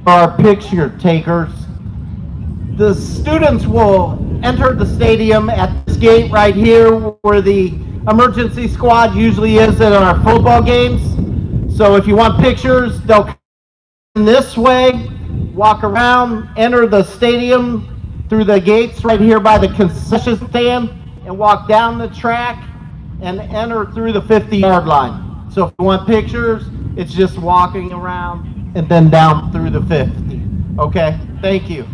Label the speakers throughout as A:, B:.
A: our picture takers. The students will enter the stadium at this gate right here where the emergency squad usually is at our football games. So if you want pictures, they'll come this way, walk around, enter the stadium through the gates right here by the concession stand, and walk down the track and enter through the 50-yard line. So if you want pictures, it's just walking around and then down through the 50. Okay, thank you.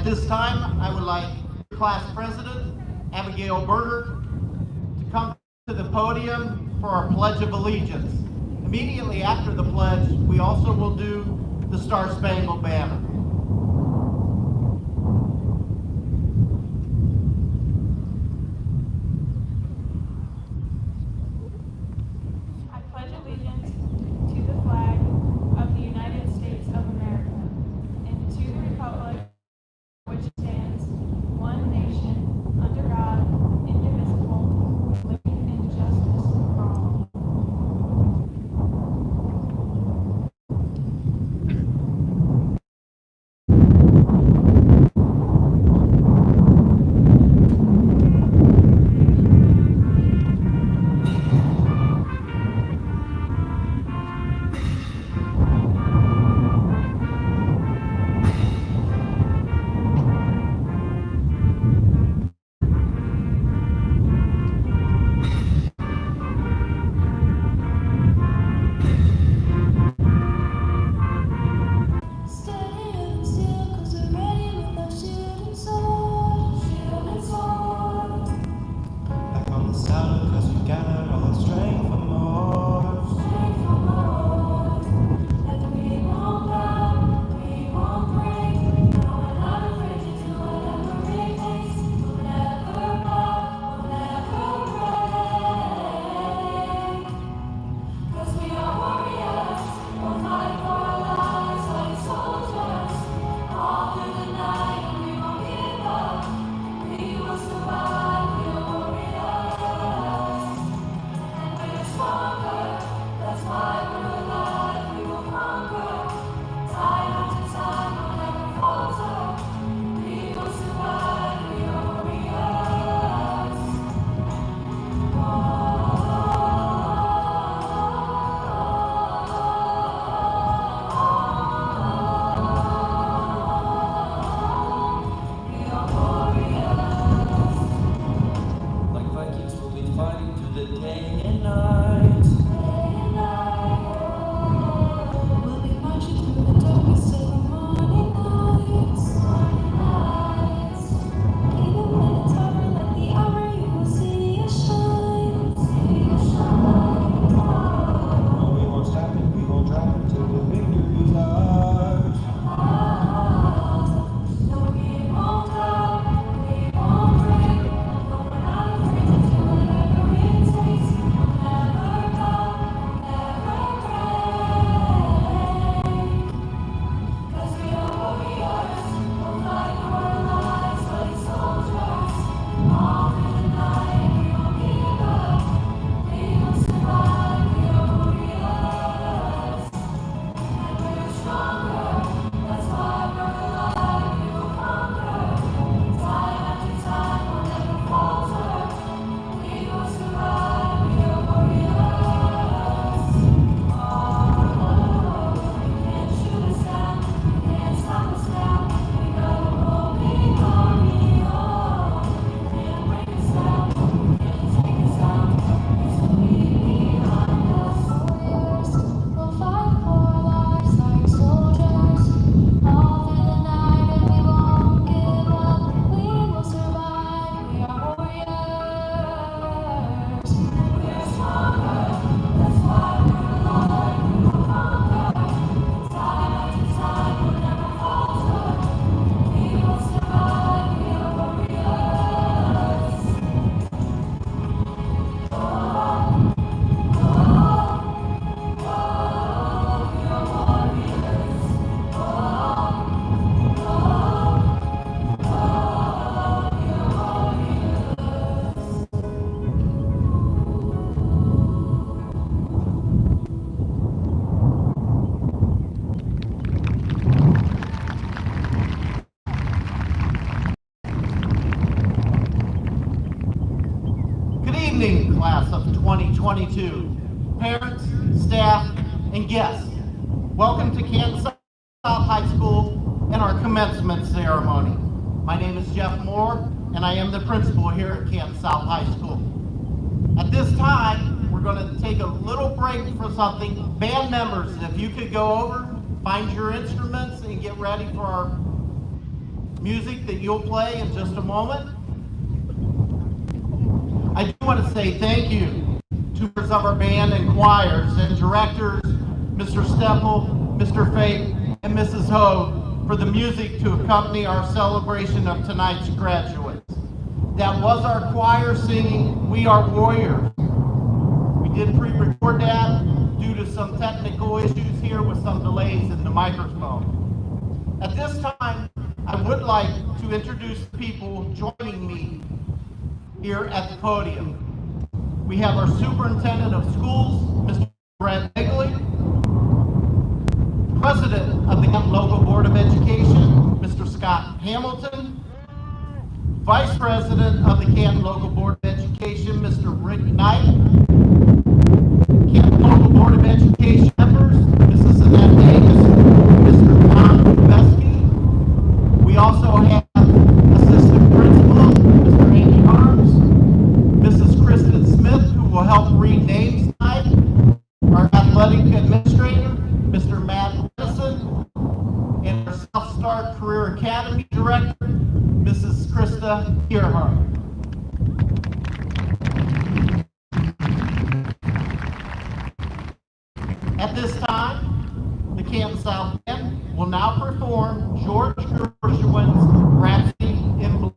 A: this time, I would like class president, Abigail Berger, to come to the podium for our Pledge of Allegiance. Immediately after the pledge, we also will do the Star Spangled Banner.
B: I pledge allegiance to the flag of the United States of America and to the republic which stands one nation under God, indivisible, with liberty and justice for all.
A: Class of 2022, parents, staff, and guests. Welcome to Canton South High School and our commencement ceremony. My name is Jeff Moore, and I am the principal here at Canton South High School. At this time, we're going to take a little break for something. Band members, if you could go over, find your instruments, and get ready for our music that you'll play in just a moment. I do want to say thank you to members of our band and choirs and directors, Mr. Steppel, Mr. Fate, and Mrs. Ho, for the music to accompany our celebration of tonight's graduates. That was our choir singing "We Are Warriors." We did pre-record that due to some technical issues here with some delays in the microphone. At this time, I would like to introduce the people joining me here at the podium. We have our Superintendent of Schools, Mr. Brett Egley, President of the Canton Local Board of Education, Mr. Scott Hamilton, Vice President of the Canton Local Board of Education, Mr. Rick Knight, Canton Local Board of Education members, Mrs. Annette Davis, Mr. Tom Kubesky. We also have Assistant Principal, Mr. Andy Harms, Mrs. Kristen Smith, who will help read names tonight, our Athletic Administrator, Mr. Matt Edison, and our South Star Career Academy Director, Mrs. Krista Gearhart. At this time, the Canton South Band will now perform George Gershwin's Rhapsody in Blue.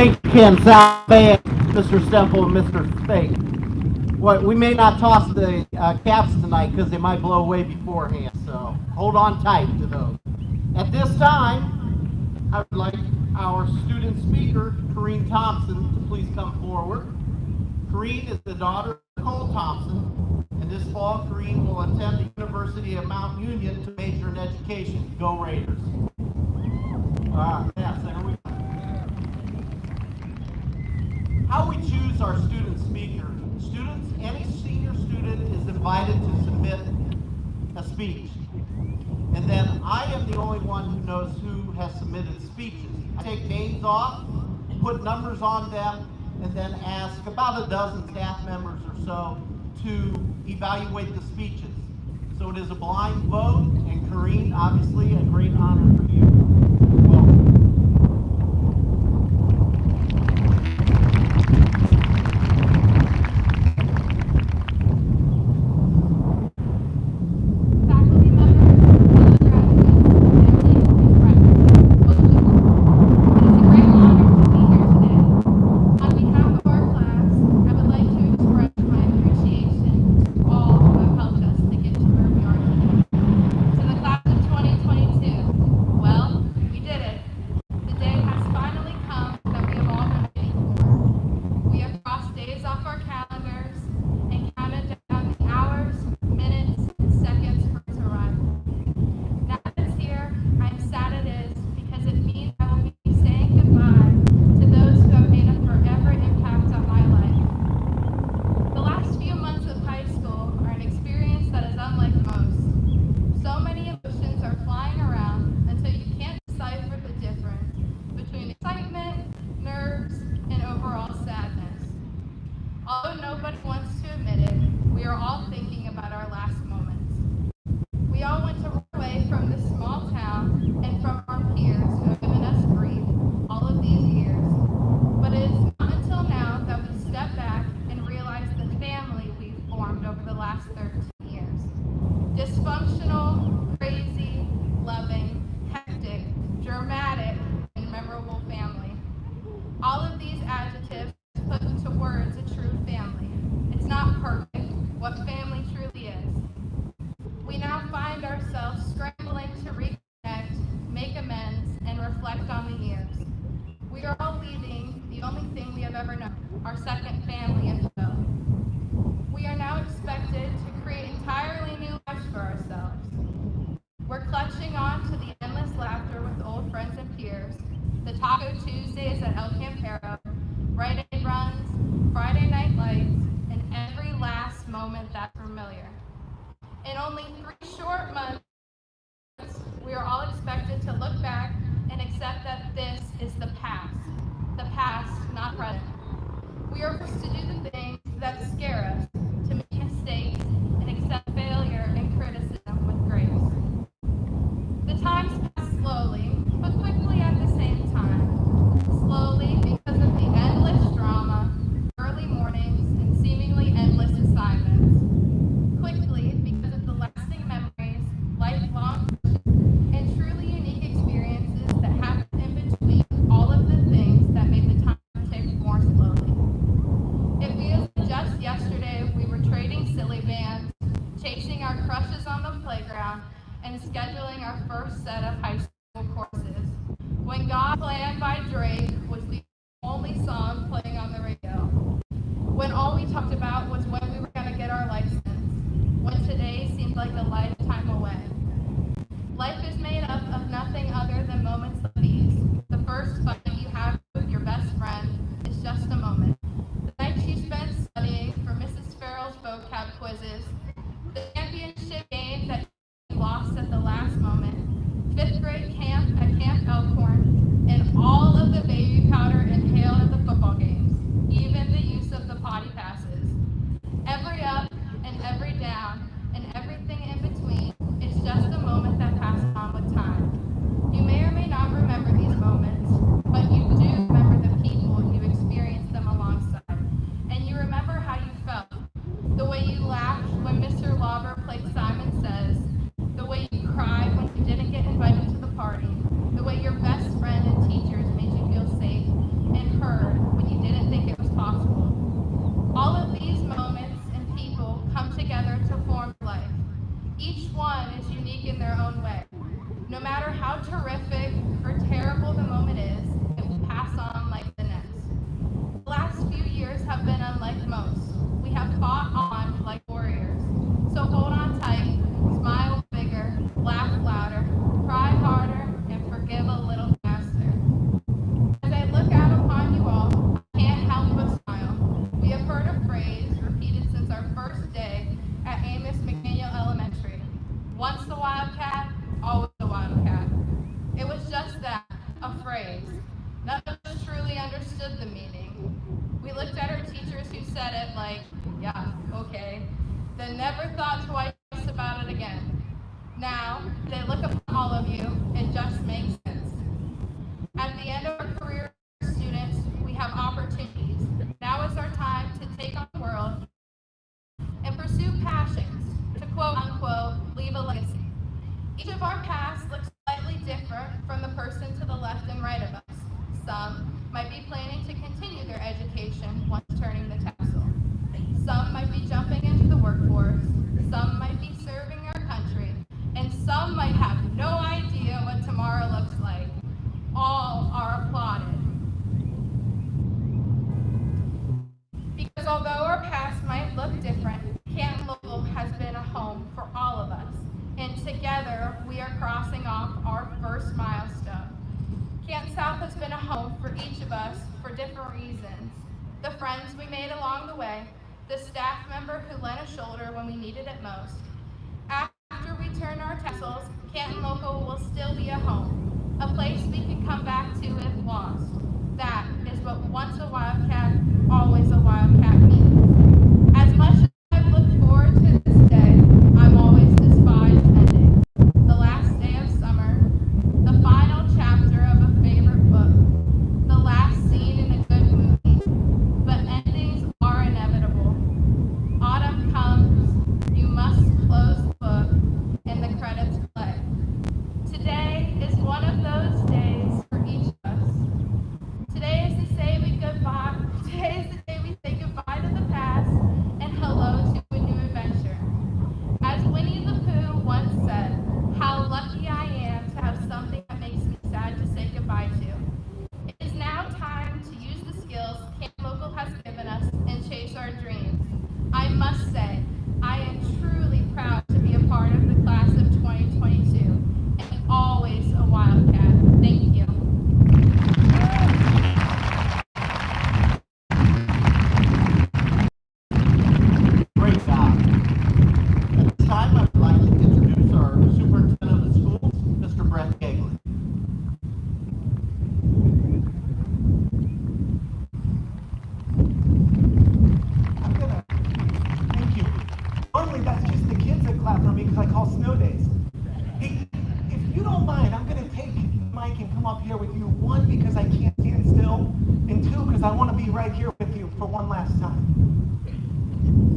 A: Thank you, Ken Salve, Mr. Stemple, and Mr. Spake. What, we may not toss the caps tonight because they might blow away beforehand, so hold on tight to those. At this time, I would like our student speaker, Corrine Thompson, to please come forward. Corrine is the daughter of Cole Thompson, and this fall, Corrine will attend the University of Mount Union to major in education. Go Raiders! Yes, there we go. How we choose our student speaker. Students, any senior student is invited to submit a speech. And then I am the only one who knows who has submitted speeches. I take names off, put numbers on them, and then ask about a dozen staff members or so to evaluate the speeches. So it is a blind vote, and Corrine, obviously, a great honor for you. Welcome.
B: Although nobody wants to admit it, we are all thinking about our last moments. We all want to run away from this small town and from our peers who have given us grief all of these years. But it is not until now that we step back and realize the family we've formed over the last 13 years. Dysfunctional, crazy, loving, hectic, dramatic, and memorable family. All of these adjectives put into words a true family. It's not perfect, what family truly is. We now find ourselves scrambling to reconnect, make amends, and reflect on the years. We are all leaving the only thing we have ever known, our second family, if you will. We are now expected to create entirely new lives for ourselves. We're clutching on to the endless laughter with old friends and peers, the Taco Tuesdays at El Campero, Rite Aid runs, Friday night lights, and every last moment that's familiar. In only 3 short months, we are all expected to look back and accept that this is the past, not present. We are forced to do the things that scare us, to make mistakes, and accept failure and criticism with grace. The times pass slowly, but quickly at the same time. Slowly because of the endless drama, early mornings, and seemingly endless assignments. Quickly because of the lasting memories, lifelong and truly unique experiences that happen in between all of the things that made the time tick more slowly.
C: looked at our teachers who said it like, yeah, okay, then never thought twice about it again. Now, they look upon all of you, it just makes sense. At the end of our career students, we have opportunities. Now is our time to take on the world and pursue passions, to quote unquote, leave a legacy. Each of our paths looks slightly different from the person to the left and right of us. Some might be planning to continue their education once turning the tassel. Some might be jumping into the workforce, some might be serving our country, and some might have no idea what tomorrow looks like. All are applauded. Because although our past might look different, Canton Local has been a home for all of us, and together we are crossing off our first milestone. Canton South has been a home for each of us for different reasons. The friends we made along the way, the staff member who lent a shoulder when we needed it most. After we turn our tassels, Canton Local will still be a home, a place we can come back to if lost. That is what once a Wildcat, always a Wildcat means. As much as I've looked forward to this day, I'm always despised ending. The last day of summer, the final chapter of a favorite book, the last scene in a good movie. But endings are inevitable. Autumn comes, you must close the book, and the credits play. Today is one of those days for each of us. Today is the day we goodbye. Today is the day we say goodbye to the past and hello to a new adventure. As Winnie the Pooh once said, how lucky I am to have something that makes me sad to say goodbye to. It is now time to use the skills Canton Local has given us and chase our dreams. I must say, I am truly proud to be a part of the class of 2022 and always a Wildcat. Thank you.
A: Great job. At this time, I would like to introduce our superintendent of schools, Mr. Brett Gagley.
D: Thank you. Normally that's just the kids that clap for me because I call snow days. Hey, if you don't mind, I'm gonna take the mic and come up here with you. One, because I can't stand still, and two, because I want to be right here with you for one last time.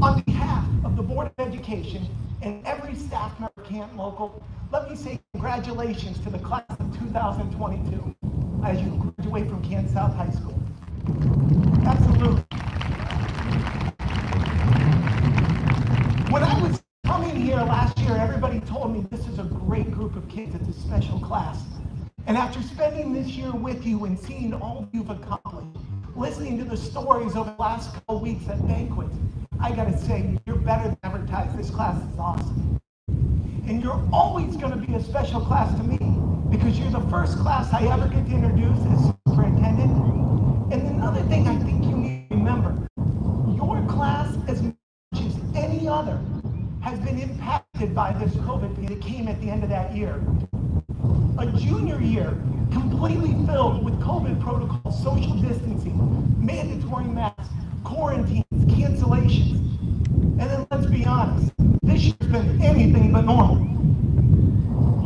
D: On behalf of the Board of Education and every staff member of Canton Local, let me say congratulations to the class of 2022 as you graduate from Canton South High School. Absolutely. When I was coming here last year, everybody told me this is a great group of kids, it's a special class. And after spending this year with you and seeing all you've accomplished, listening to the stories over the last couple weeks at banquets, I gotta say, you're better than advertised. This class is awesome. And you're always gonna be a special class to me because you're the first class I ever get to introduce as superintendent. And another thing I think you need to remember, your class, as much as any other, has been impacted by this COVID that came at the end of that year. A junior year completely filled with COVID protocols, social distancing, mandatory masks, quarantines, cancellations. And then let's be honest, this year's been anything but normal.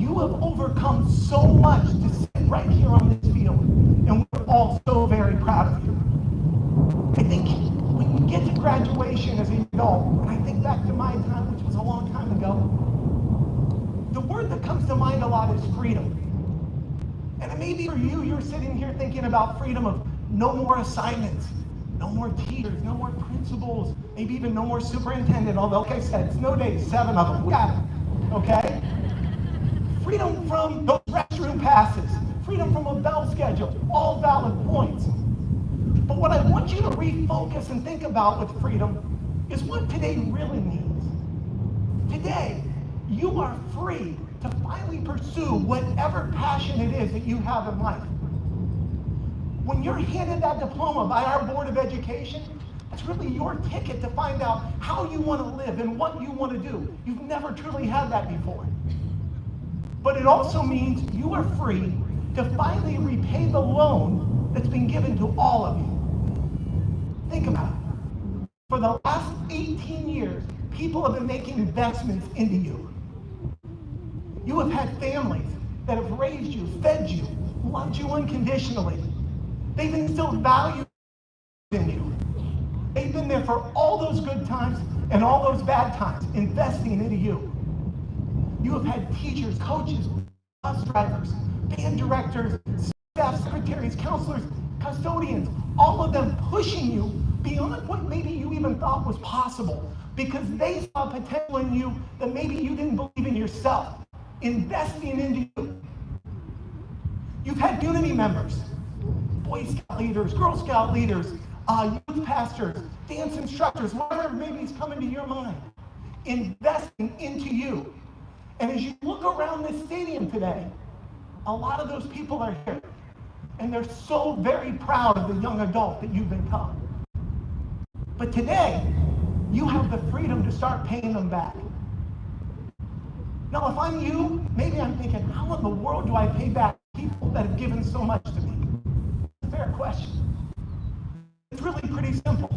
D: You have overcome so much to sit right here on this field, and we're all so very proud of you. I think when you get to graduation as an adult, and I think back to my time, which was a long time ago, the word that comes to mind a lot is freedom. And maybe for you, you're sitting here thinking about freedom of no more assignments, no more teachers, no more principals, maybe even no more superintendent, although, like I said, snow days, 7 of them, we got it, okay? Freedom from those restroom passes, freedom from a bell schedule, all valid points. But what I want you to refocus and think about with freedom is what today really means. Today, you are free to finally pursue whatever passion it is that you have in life. When you're handed that diploma by our Board of Education, it's really your ticket to find out how you want to live and what you want to do. You've never truly had that before. But it also means you are free to finally repay the loan that's been given to all of you. think about it. For the last 18 years, people have been making investments into you. You have had families that have raised you, fed you, loved you unconditionally. They've instilled value in you. They've been there for all those good times and all those bad times, investing into you. You have had teachers, coaches, bus drivers, band directors, staff secretaries, counselors, custodians, all of them pushing you beyond what maybe you even thought was possible because they saw potential in you that maybe you didn't believe in yourself, investing into you. You've had community members, Boy Scout leaders, Girl Scout leaders, youth pastors, dance instructors, whatever maybe is coming to your mind, investing into you. And as you look around this stadium today, a lot of those people are here. And they're so very proud of the young adult that you've become. But today, you have the freedom to start paying them back. Now, if I'm you, maybe I'm thinking, how in the world do I pay back people that have given so much to me? It's a fair question. It's really pretty simple.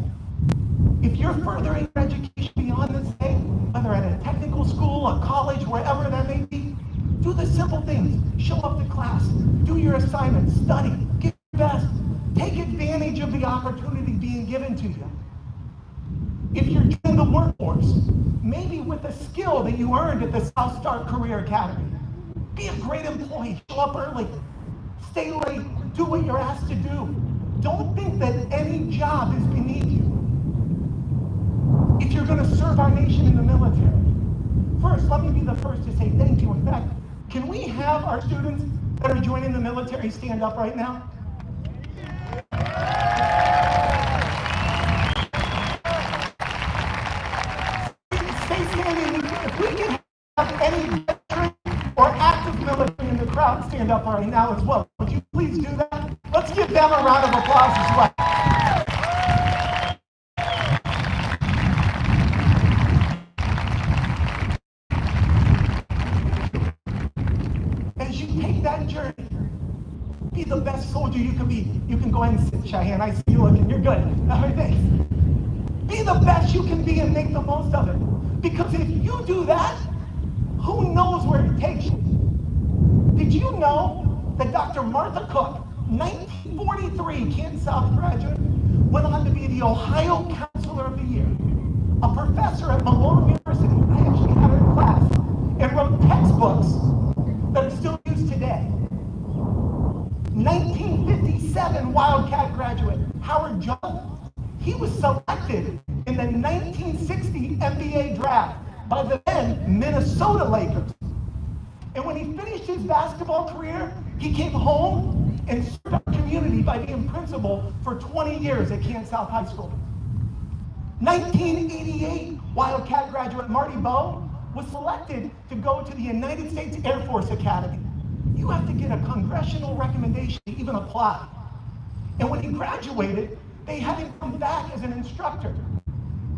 D: If you're furthering your education beyond this day, whether at a technical school, a college, wherever that may be, do the simple things. Show up to class, do your assignments, study, get your best. Take advantage of the opportunity being given to you. If you're in the workforce, maybe with a skill that you earned at the South Star Career Academy, be a great employee, show up early, stay late, do what you're asked to do. Don't think that any job is beneath you. If you're going to serve our nation in the military, first, let me be the first to say thank you. In fact, can we have our students that are joining the military stand up right now? Stay standing. If we can have any veteran or active military in the crowd stand up right now as well, would you please do that? Let's give them a round of applause as well. As you take that journey, be the best soldier you can be. You can go ahead and sit, Cheyenne. I see you looking. You're good. All right, thanks. Be the best you can be and make the most of it. Because if you do that, who knows where it takes you? Did you know that Dr. Martha Cook, 1943 Canton South graduate, went on to be the Ohio Counselor of the Year, a professor at Malone University? I actually had her in class, and wrote textbooks that are still used today. 1957 Wildcat graduate Howard John, he was selected in the 1960 NBA draft by the then Minnesota Lakers. And when he finished his basketball career, he came home and served our community by being principal for 20 years at Canton South High School. 1988 Wildcat graduate Marty Bowe was selected to go to the United States Air Force Academy. You have to get a congressional recommendation to even apply. And when he graduated, they had him come back as an instructor.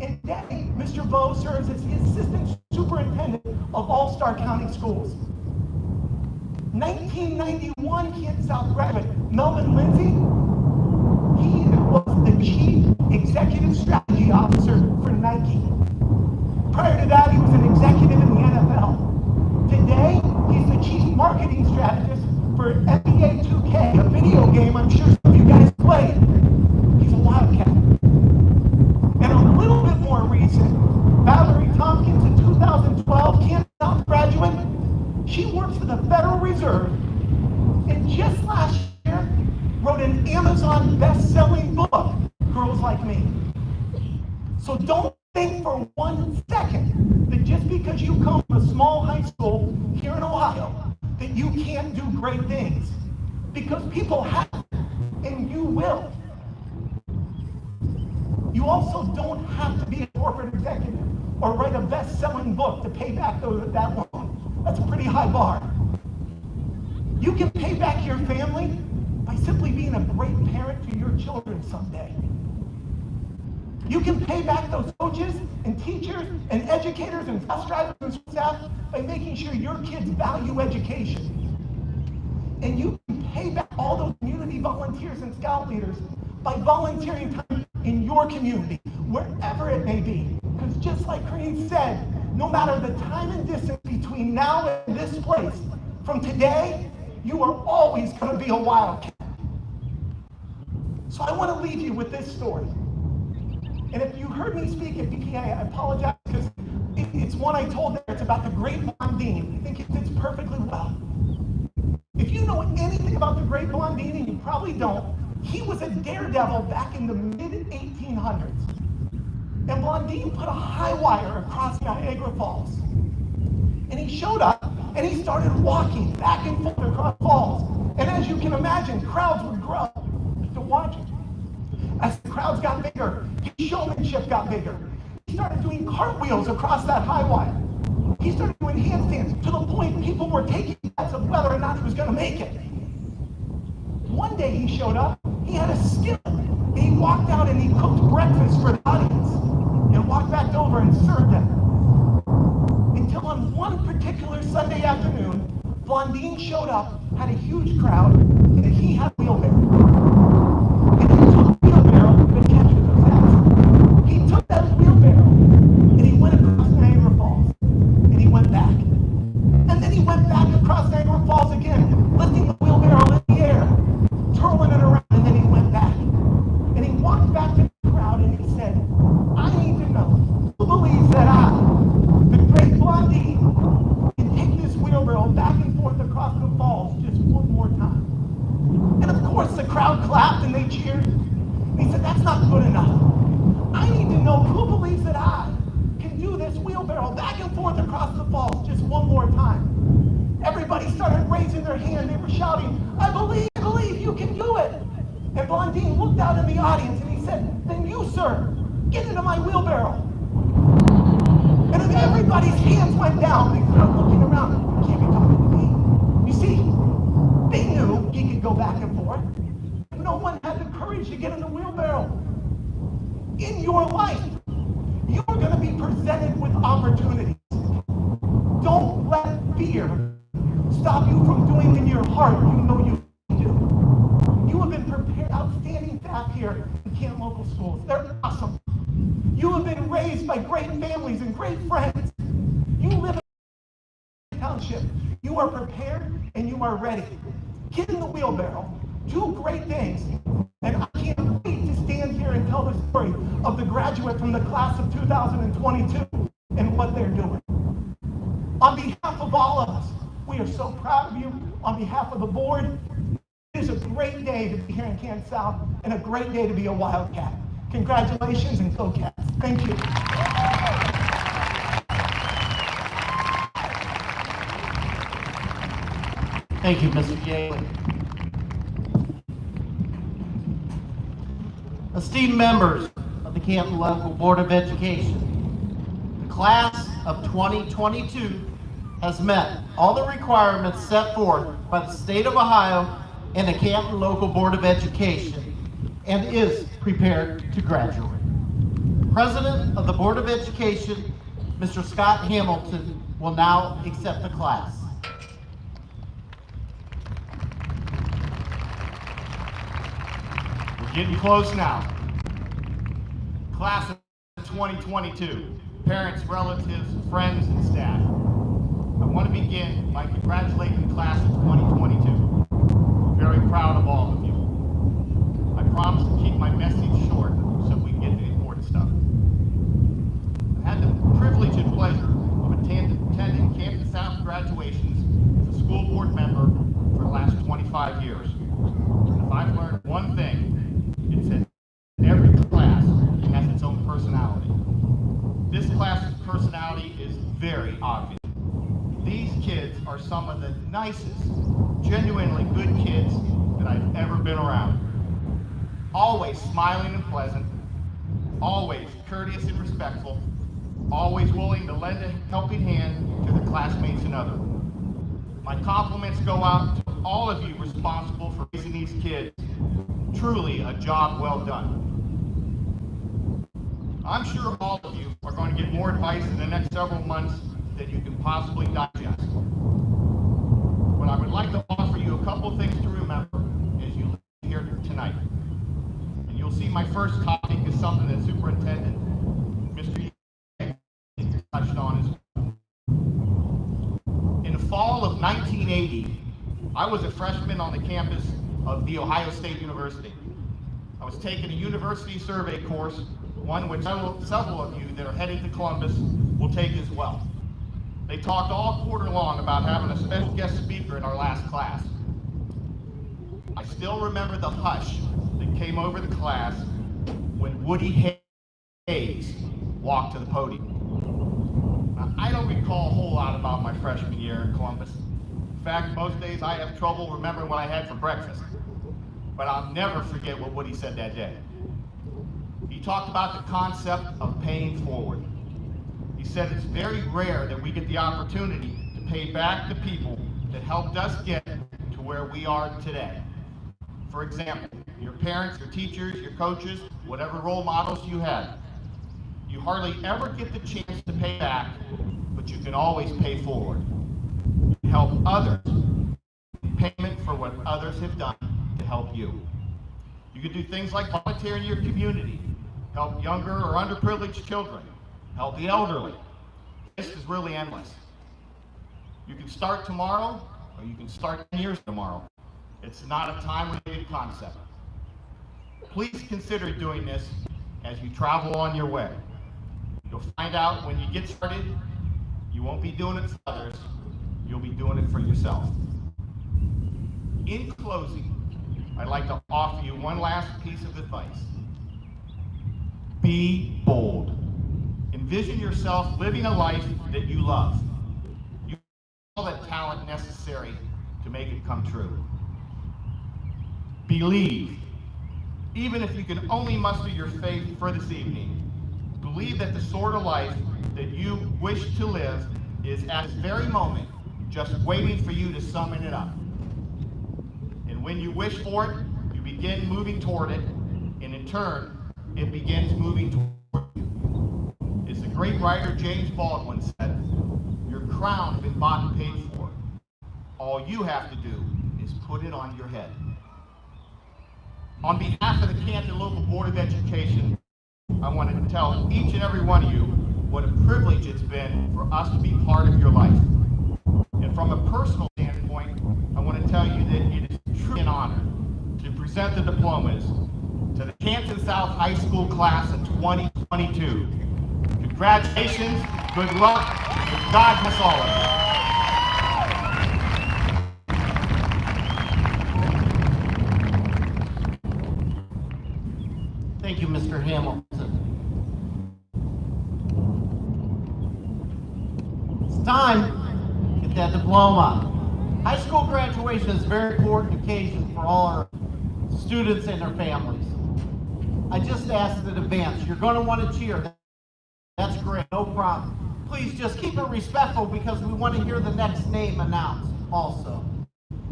D: And today, Mr. Bowe serves as the assistant superintendent of all Star County schools. 1991 Canton South graduate Melvin Lindsay, he was the chief executive strategy officer for Nike. Prior to that, he was an executive in the NFL. Today, he's the chief marketing strategist for NBA 2K, a video game I'm sure some of you guys play. He's a Wildcat. And a little bit more recent, Valerie Tompkins, a 2012 Canton South graduate, she works for the Federal Reserve, and just last year wrote an Amazon best-selling book, Girls Like Me. So don't think for 1 second that just because you come from a small high school here in Ohio, that you can't do great things. Because people have, and you will. You also don't have to be a corporate executive or write a best-selling book to pay back that loan. That's a pretty high bar. You can pay back your family by simply being a great parent to your children someday. You can pay back those coaches and teachers and educators and bus drivers and staff by making sure your kids value education. And you can pay back all those community volunteers and scout leaders by volunteering time in your community, wherever it may be. Because just like Green said, no matter the time and distance between now and this place, from today, you are always going to be a Wildcat. So I want to leave you with this story. And if you heard me speak at BPA, I apologize because it's one I told there. It's about the great Blondine. I think it fits perfectly well. If you know anything about the great Blondine, and you probably don't, he was a daredevil back in the mid-1800s. And Blondine put a high wire across Niagara Falls. And he showed up, and he started walking back and forth across falls. And as you can imagine, crowds would grow to watch him. As the crowds got bigger, his showmanship got bigger. He started doing cartwheels across that high wire. He started doing handstands to the point people were taking bets of whether or not he was going to make it. One day he showed up, he had a skillet, and he walked out and he cooked breakfast for the audience and walked back over and served them. Until on one particular Sunday afternoon, Blondine showed up, had a huge crowd, and he had a wheelbarrow. And he took the wheelbarrow, but catch those hats. He took that wheelbarrow, and he went across Niagara Falls, and he went back. And then he went back across Niagara Falls again, lifting the wheelbarrow in the air, twirling it around, and then he went back. And he walked back to the crowd, and he said, I need to know who believes that I, the great Blondine, can take this wheelbarrow back and forth across the falls just one more time. And of course the crowd clapped and they cheered. And he said, that's not good enough. I need to know who believes that I can do this wheelbarrow back and forth across the falls just one more time. Everybody started raising their hand. They were shouting, I believe you can do it. And Blondine looked out in the audience and he said, then you, sir, get into my wheelbarrow. And then everybody's hands went down. They started looking around. You can't be talking to me. You see, they knew he could go back and forth. No one had the courage to get in the wheelbarrow. In your life, you're going to be presented with opportunities. Don't let fear stop you from doing in your heart you know you can do. You have been prepared, outstanding staff here in Canton local schools. They're awesome. You have been raised by great families and great friends. You live in a township. You are prepared and you are ready. Get in the wheelbarrow. Do great things. And I can't wait to stand here and tell the story of the graduate from the class of 2022 and what they're doing. On behalf of all of us, we are so proud of you. On behalf of the board, it is a great day to be here in Canton South and a great day to be a Wildcat. Congratulations and go Cats. Thank you.
A: Thank you, Mr. Yaley. Esteemed members of the Canton Local Board of Education, the class of 2022 has met all the requirements set forth by the state of Ohio and the Canton Local Board of Education and is prepared to graduate. President of the Board of Education, Mr. Scott Hamilton, will now accept the class.
E: We're getting close now. Class of 2022, parents, relatives, friends, and staff. I want to begin by congratulating the class of 2022. Very proud of all of you. I promise to keep my message short so we can get to the important stuff. I've had the privilege and pleasure of attending Canton South graduations as a school board member for the last 25 years. And if I've learned one thing, it's that every class has its own personality. This class's personality is very obvious. These kids are some of the nicest, genuinely good kids that I've ever been around. Always smiling and pleasant, always courteous and respectful, always willing to lend a helping hand to their classmates and others. My compliments go out to all of you responsible for raising these kids. Truly a job well done. I'm sure all of you are going to get more advice in the next several months than you can possibly digest. But I would like to offer you a couple things to remember as you leave here tonight. And you'll see my first topic is something that Superintendent Mr. touched on as well. In the fall of 1980, I was a freshman on the campus of The Ohio State University. I was taking a university survey course, one which several of you that are heading to Columbus will take as well. They talked all quarter long about having a special guest speaker in our last class. I still remember the hush that came over the class when Woody Hayes walked to the podium. Now, I don't recall a whole lot about my freshman year in Columbus. In fact, most days I have trouble remembering what I had for breakfast. But I'll never forget what Woody said that day. He talked about the concept of paying forward. He said it's very rare that we get the opportunity to pay back the people that helped us get to where we are today. For example, your parents, your teachers, your coaches, whatever role models you had. You hardly ever get the chance to pay back, but you can always pay forward. You help others in payment for what others have done to help you. You can do things like volunteer in your community, help younger or underprivileged children, help the elderly. This is really endless. You can start tomorrow, or you can start 10 years tomorrow. It's not a time-related concept. Please consider doing this as you travel on your way. You'll find out when you get started, you won't be doing it for others, you'll be doing it for yourself. In closing, I'd like to offer you one last piece of advice. Be bold. Envision yourself living a life that you love. You have all the talent necessary to make it come true. Believe. Even if you can only muster your faith for this evening, believe that the sort of life that you wish to live is at this very moment just waiting for you to summon it up. And when you wish for it, you begin moving toward it, and in turn, it begins moving toward you. As the great writer James Baldwin said, your crown's been bought and paid for. All you have to do is put it on your head. On behalf of the Canton Local Board of Education, I want to tell each and every one of you what a privilege it's been for us to be part of your life. And from a personal standpoint, I want to tell you that it is truly an honor to present the diplomas to the Canton South High School class of 2022. Congratulations, good luck, and God bless all of you.
A: Thank you, Mr. Hamilton. It's time to get that diploma. High school graduation is a very important occasion for all our students and their families. I just asked in advance, you're going to want to cheer. That's great, no problem. Please just keep it respectful because we want to hear the next name announced also.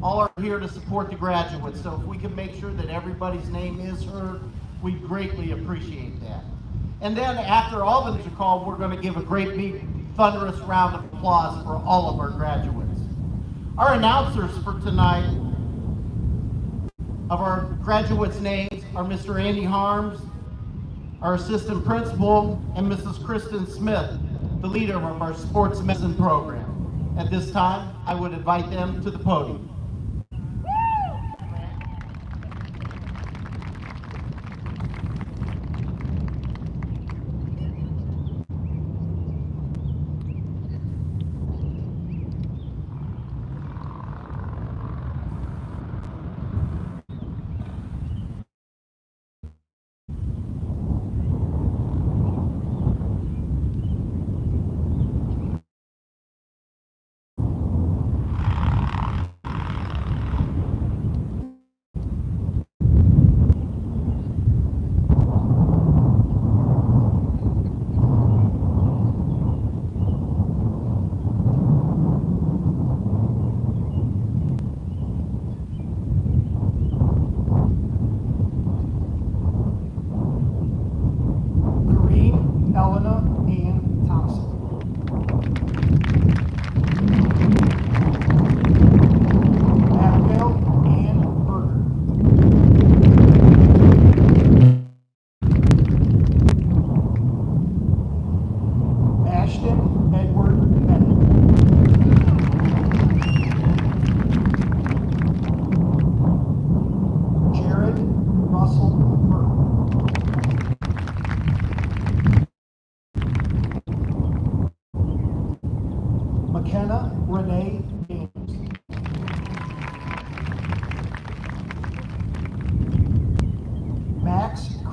A: All are here to support the graduates, so if we can make sure that everybody's name is heard, we greatly appreciate that. And then after all the names are called, we're going to give a great big thunderous round of applause for all of our graduates. Our announcers for tonight of our graduates' names are Mr. Andy Harms, our assistant principal, and Mrs. Kristen Smith, the leader of our sports medicine program. At this time, I would invite them to the podium.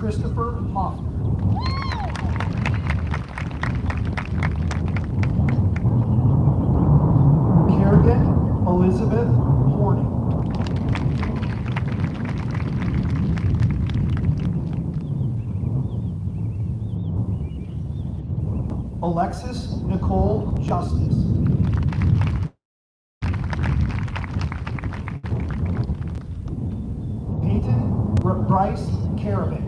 D: Christopher Hoffner. Kerrigan Elizabeth Horning. Alexis Nicole Justice. Peyton Bryce Carabin.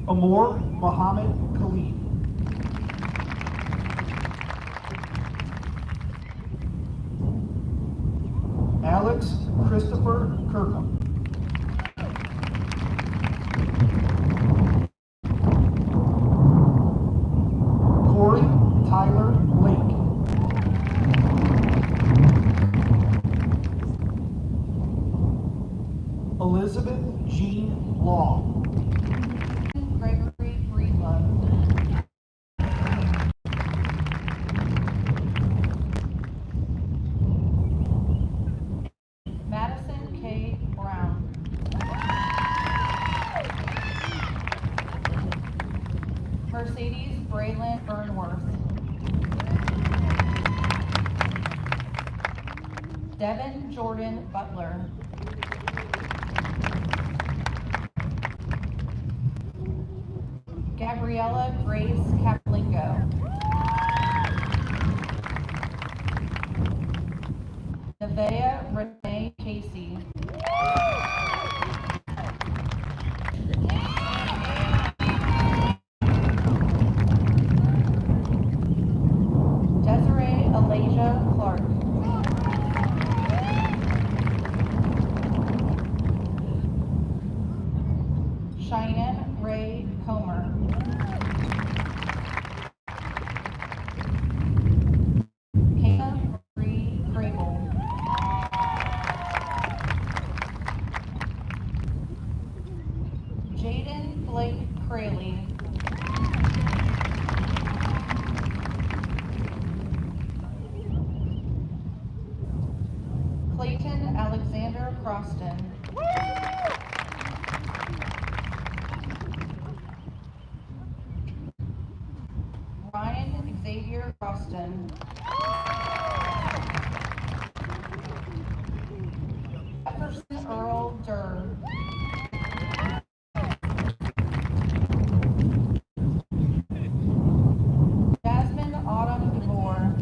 D: Amor Mohammed Khalid. Alex Christopher Kirkham. Corey Tyler Lake. Elizabeth Jean Law.
F: Gregory Greenlove. Madison K. Brown. Mercedes Braylon Burnworth. Devin Jordan Butler. Gabriella Grace Capolingo. Nevaeh Renee Casey. Desiree Alasia Clark. Cheyenne Ray Comer. Kayla Marie Crable. Jaden Blake Crayley. Clayton Alexander Croston. Ryan Xavier Croston. Jefferson Earl Durr. Jasmine Autumn DeVore.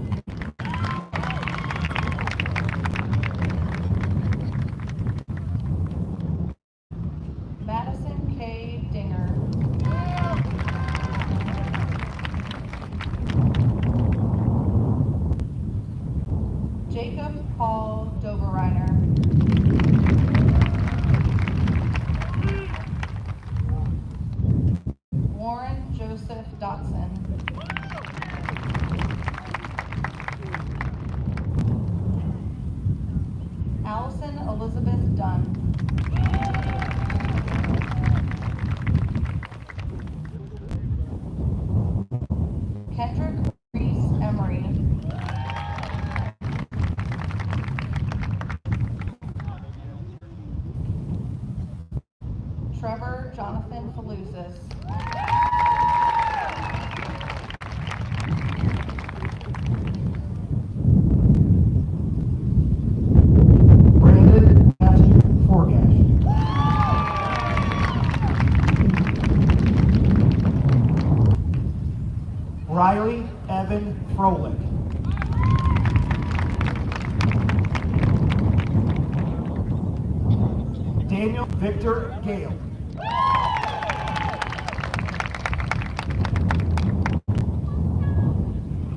F: Madison K. Dinger. Jacob Paul Doberreiner. Warren Joseph Dotson. Allison Elizabeth Dunn. Kendrick Reese Emery. Trevor Jonathan Faluzis.
D: Brandon Matthew Forgash. Riley Evan Froelich. Daniel Victor Gale.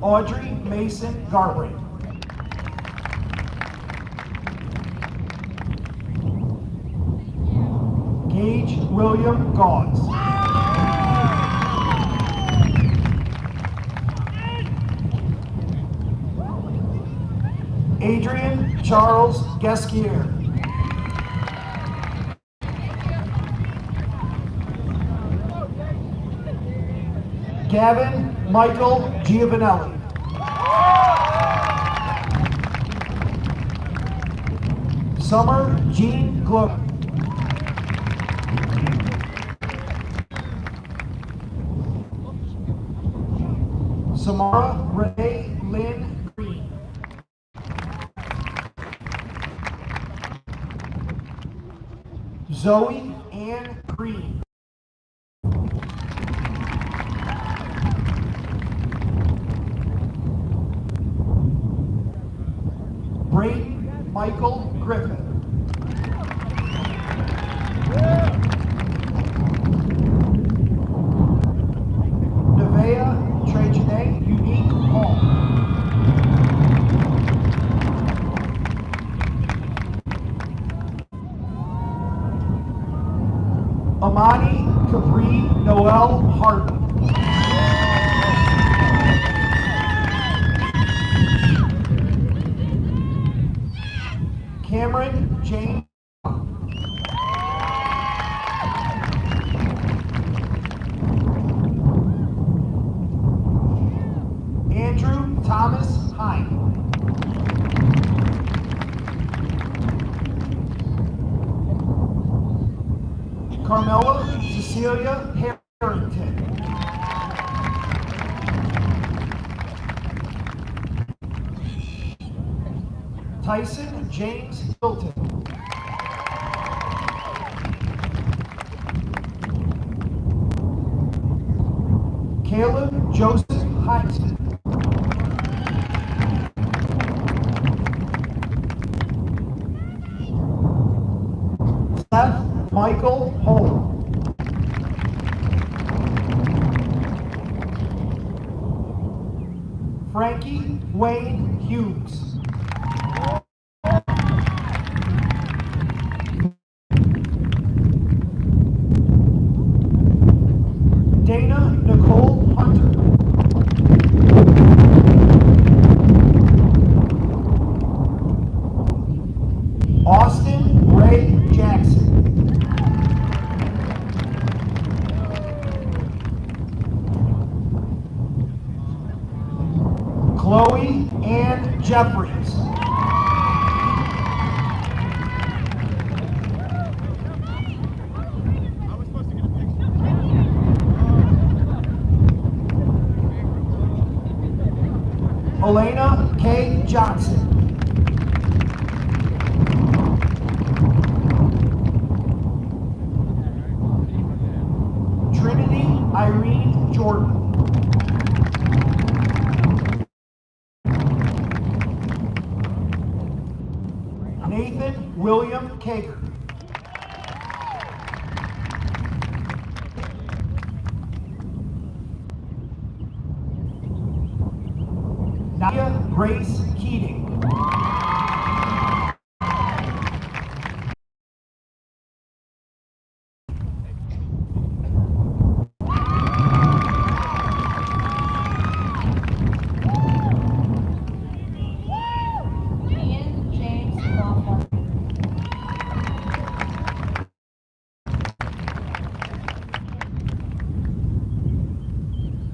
D: Audrey Mason Garbraith. Gage William Gauze. Adrian Charles Gasquier. Gavin Michael Giovanelli. Summer Jean Glover. Samara Renee Lynn Green. Zoe Ann Green. Braden Michael Griffin. Nevaeh Trejane Unique Hall. Amani Capri Noel Harden. Cameron James. Andrew Thomas Hine. Carmela Cecilia Harrington. Tyson James Hilton. Caleb Joseph Heisman. Seth Michael Holm. Frankie Wayne Hughes. Dana Nicole Hunter. Austin Ray Jackson. Chloe Ann Jeffries. Elena K. Johnson. Trinity Irene Jordan. Nathan William Kager. Nadia Grace Keating.
F: Ian James Laughlin.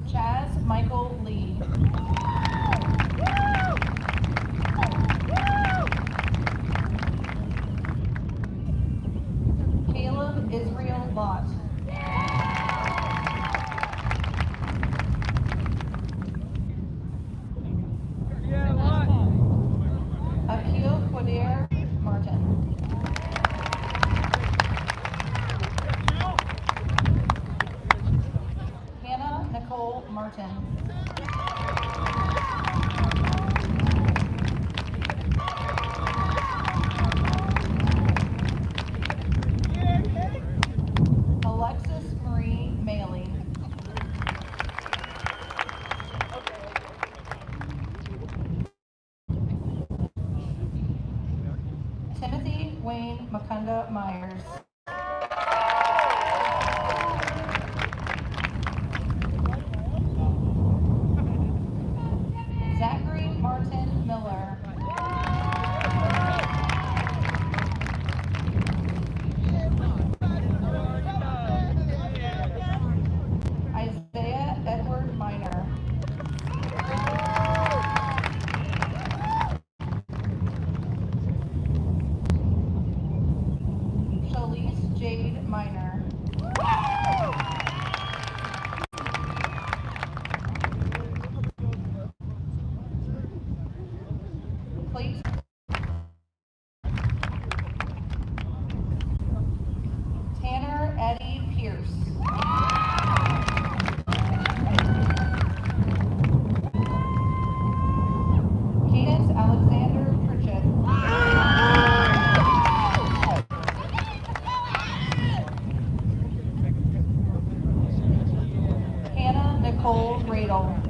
F: Chaz Michael Lee. Caleb Israel Lott. Akil Quadir Martin. Hannah Nicole Martin. Alexis Marie Maley. Timothy Wayne Makunda Myers. Zachary Martin Miller. Isaiah Edward Minor. Minor. Clayton Tanner Eddie Pierce. Cadence Alexander Pritchett. Hannah Nicole Radel.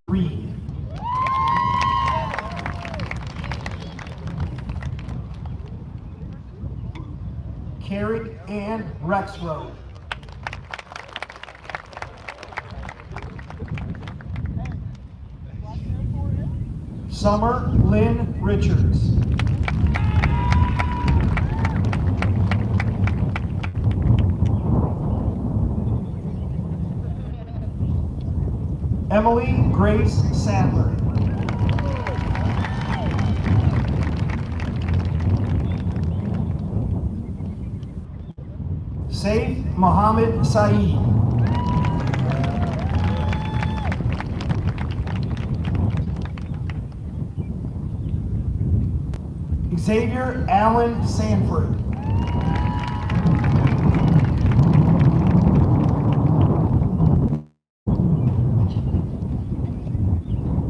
D: Reed. Carrie Ann Rexroad. Summer Lynn Richards. Emily Grace Sadler. Saif Mohammed Saeed. Xavier Allen Sanford.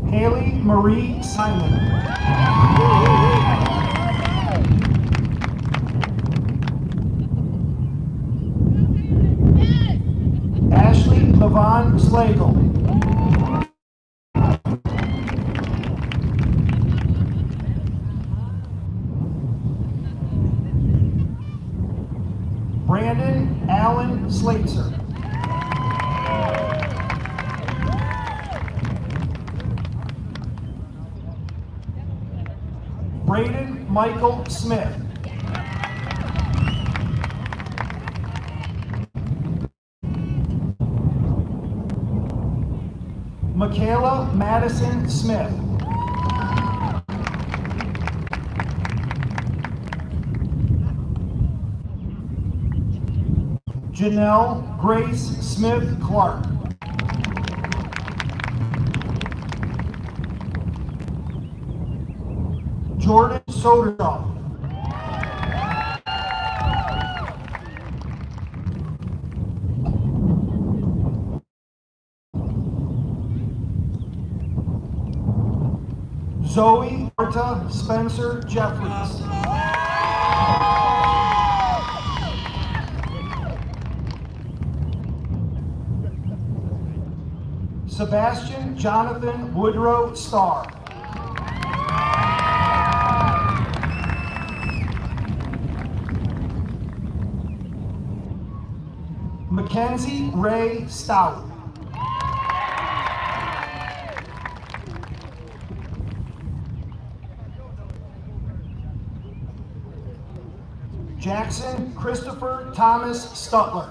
D: Haley Marie Simon. Ashley Levon Slagle. Brandon Allen Slater. Braden Michael Smith. Michaela Madison Smith. Janelle Grace Smith Clark. Jordan Soderdahl. Zoe Marta Spencer Jeffries. Sebastian Jonathan Woodrow Starr. Mackenzie Ray Stout. Jackson Christopher Thomas Stutler.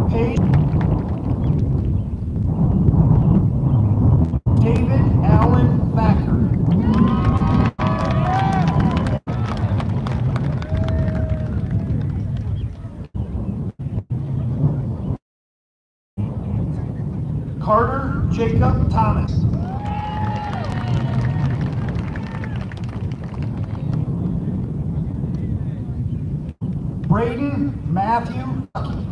D: Paige David Allen Thacker. Carter Jacob Thomas. Braden Matthew Tucky.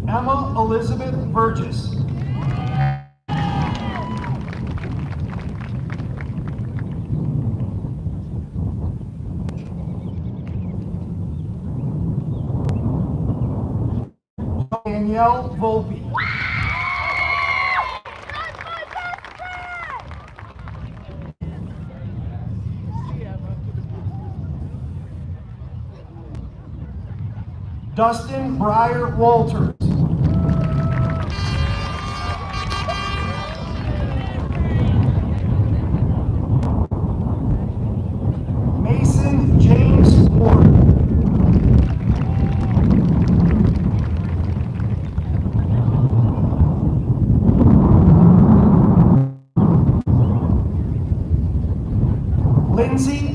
D: Emma Elizabeth Burgess. Danielle Volpe. Dustin Breyer Walters.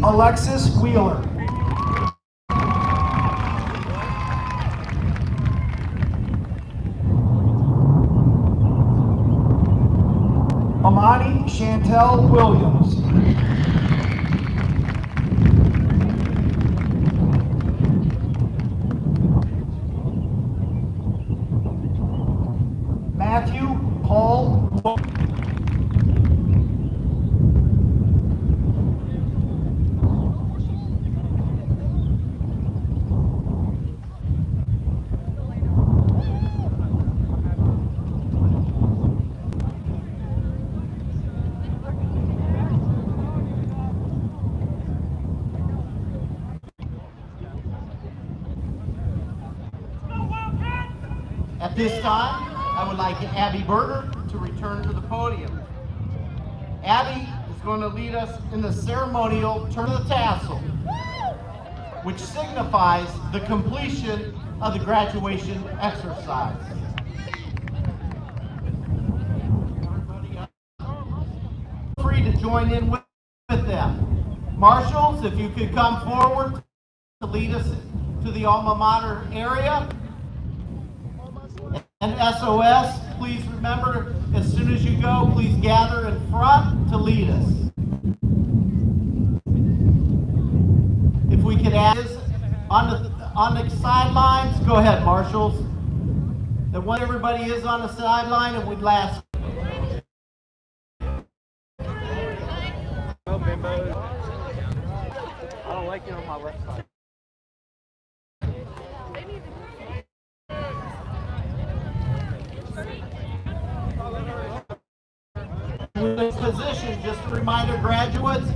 D: Alexis Wheeler. Amani Chantel Williams. Matthew Paul.
A: At this time, I would like Abby Berger to return to the podium. Abby is going to lead us in the ceremonial turn of the tassel, which signifies the completion of the graduation exercise. Feel free to join in with them. Marshals, if you could come forward to lead us to the alma mater area. And SOS, please remember, as soon as you go, please gather in front to lead us. If we could add this on the sidelines, go ahead, marshals. Then when everybody is on the sideline, and we'd last.
G: Oh, bimbo. I don't like it on my left side.
A: In this position, just a reminder, graduates,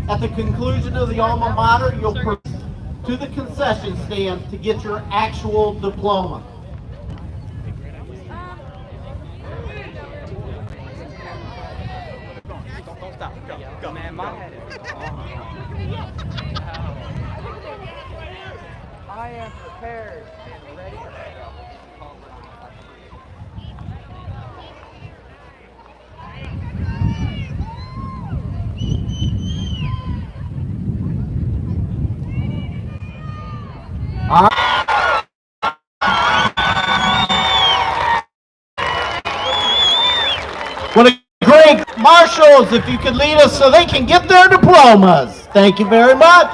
A: at the conclusion of the alma mater, you'll proceed to the concession stand to get your actual diploma.
G: Don't stop. Go. Man, my head is I am prepared and ready to go.
A: All right. What a great marshals, if you could lead us so they can get their diplomas. Thank you very much.